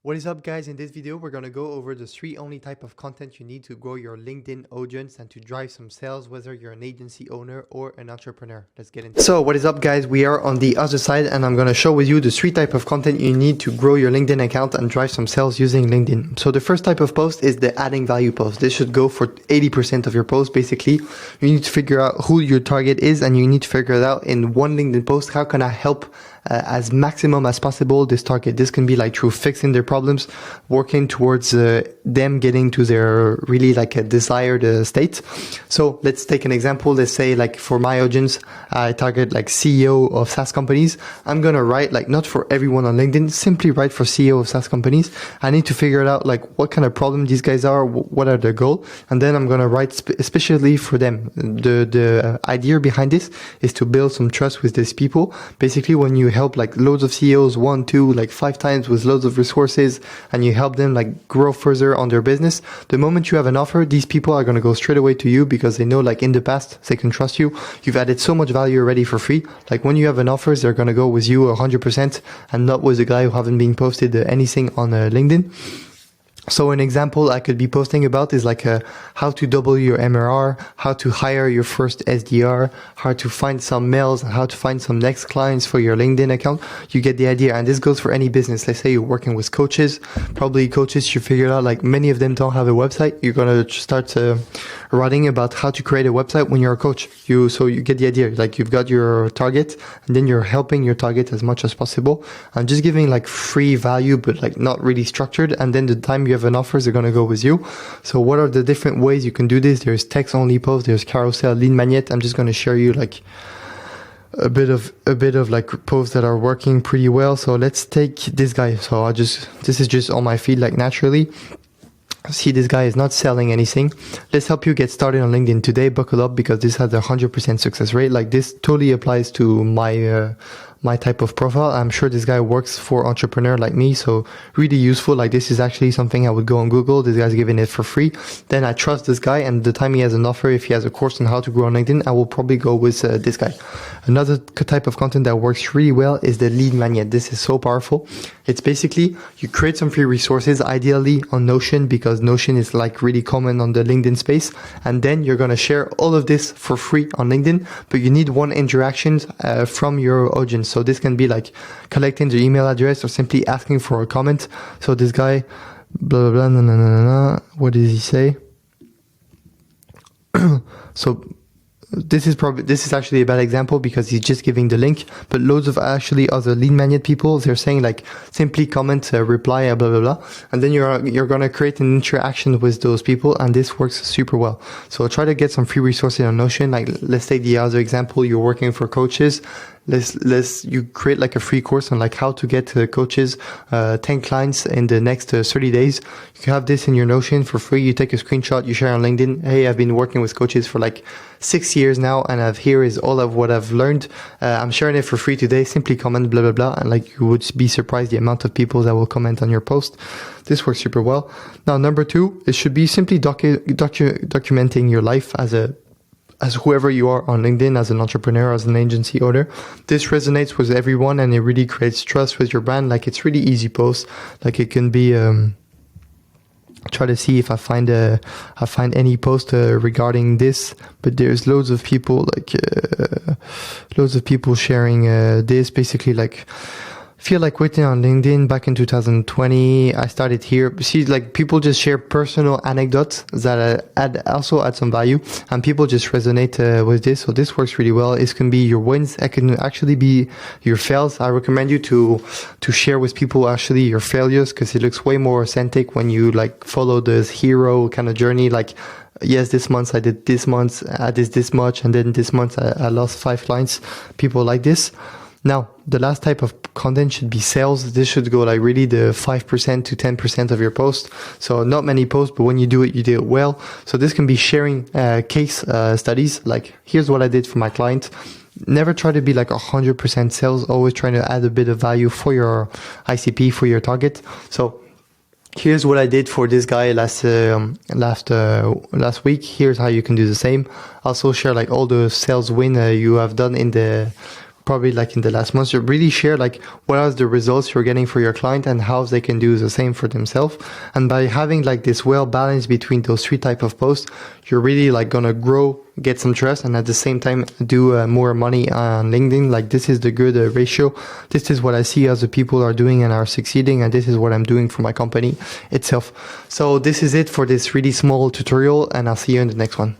What is up, guys? In this video, we're going to go over the three only type of content you need to grow your LinkedIn audience and to drive some sales, whether you're an agency owner or an entrepreneur. Let's get into it. So what is up, guys? We are on the other side and I'm going to show with you the three type of content you need to grow your LinkedIn account and drive some sales using LinkedIn. So the first type of post is the adding value post. This should go for 80% of your post. Basically, you need to figure out who your target is and you need to figure it out in one LinkedIn post. How can I help as maximum as possible this target? This can be like through fixing their problems, working towards them getting to their really like a desired state. So let's take an example. Let's say like for my audience, I target like CEO of SaaS companies. I'm going to write like not for everyone on LinkedIn, simply write for CEO of SaaS companies. I need to figure it out like what kind of problem these guys are, what are their goals, and then I'm going to write especially for them. The idea behind this is to build some trust with these people. Basically, when you help like loads of CEOs 1, 2, like 5 times with loads of resources and you help them like grow further on their business, the moment you have an offer, these people are going to go straight away to you because they know like in the past they can trust you. You've added so much value already for free. Like when you have an offer, they're going to go with you 100% and not with a guy who haven't been posted anything on LinkedIn. So an example I could be posting about is like how to double your MRR, how to hire your first SDR, how to find some mails, how to find some next clients for your LinkedIn account. You get the idea. And this goes for any business. Let's say you're working with coaches, probably coaches, you figured out like many of them don't have a website. You're going to start writing about how to create a website when you're a coach. So you get the idea. Like you've got your target and then you're helping your target as much as possible and just giving like free value, but like not really structured. And then the time you have an offer, they're going to go with you. So what are the different ways you can do this? There's text only post, there's carousel, lead magnet. I'm just going to share you like a bit of like posts that are working pretty well. So let's take this guy. So this is just on my feed like naturally. See, this guy is not selling anything. Let's help you get started on LinkedIn today. Buckle up because this has a 100% success rate. Like this totally applies to my type of profile. I'm sure this guy works for entrepreneur like me, so really useful. Like this is actually something I would go on Google. This guy's giving it for free. Then I trust this guy, and the time he has an offer, if he has a course on how to grow on LinkedIn, I will probably go with this guy. Another type of content that works really well is the lead magnet. This is so powerful. It's basically you create some free resources, ideally on Notion, because Notion is like really common on the LinkedIn space. And then you're going to share all of this for free on LinkedIn, but you need one interaction from your audience. So this can be like collecting the email address or simply asking for a comment. So this guy, blah, blah, blah, nah, nah, nah, nah. What does he say? So this is actually a bad example because he's just giving the link, but loads of actually other lead magnet people, they're saying like simply comment, reply, blah, blah, blah. And then you're going to create an interaction with those people. And this works super well. So try to get some free resources on Notion. Like let's take the other example. You're working for coaches. You create like a free course on like how to get coaches 10 clients in the next 30 days. You can have this in your Notion for free. You take a screenshot, you share on LinkedIn. Hey, I've been working with coaches for like 6 years now, and here is all of what I've learned. I'm sharing it for free today. Simply comment blah blah blah, and like you would be surprised the amount of people that will comment on your post. This works super well. Now, number 2, it should be simply documenting your life as whoever you are on LinkedIn, as an entrepreneur, as an agency owner. This resonates with everyone and it really creates trust with your brand. Like it's really easy post. Like it can be, try to see if I find any post regarding this, but there's loads of people sharing this, basically like feel like quitting on LinkedIn back in 2020. I started here. See, like people just share personal anecdotes that also add some value, and people just resonate with this. So this works really well. It can be your wins. It can actually be your fails. I recommend you to share with people actually your failures, because it looks way more authentic when you like follow this hero kind of journey. Like, yes, this month I did this month, I did this much, and then this month I lost 5 clients. People like this. Now, the last type of content should be sales. This should go like really the 5% to 10% of your post. So not many posts, but when you do it well. So this can be sharing case studies. Like, here's what I did for my client. Never try to be like 100% sales. Always trying to add a bit of value for your ICP, for your target. So here's what I did for this guy last week. Here's how you can do the same. Also share like all the sales win you have done in the probably like in the last months, to really share like what are the results you're getting for your client and how they can do the same for themselves. And by having like this well balance between those three type of posts, you're really like gonna grow, get some trust, and at the same time do more money on LinkedIn. Like this is the good ratio. This is what I see as the people are doing and are succeeding, and this is what I'm doing for my company itself. So this is it for this really small tutorial, and I'll see you in the next one.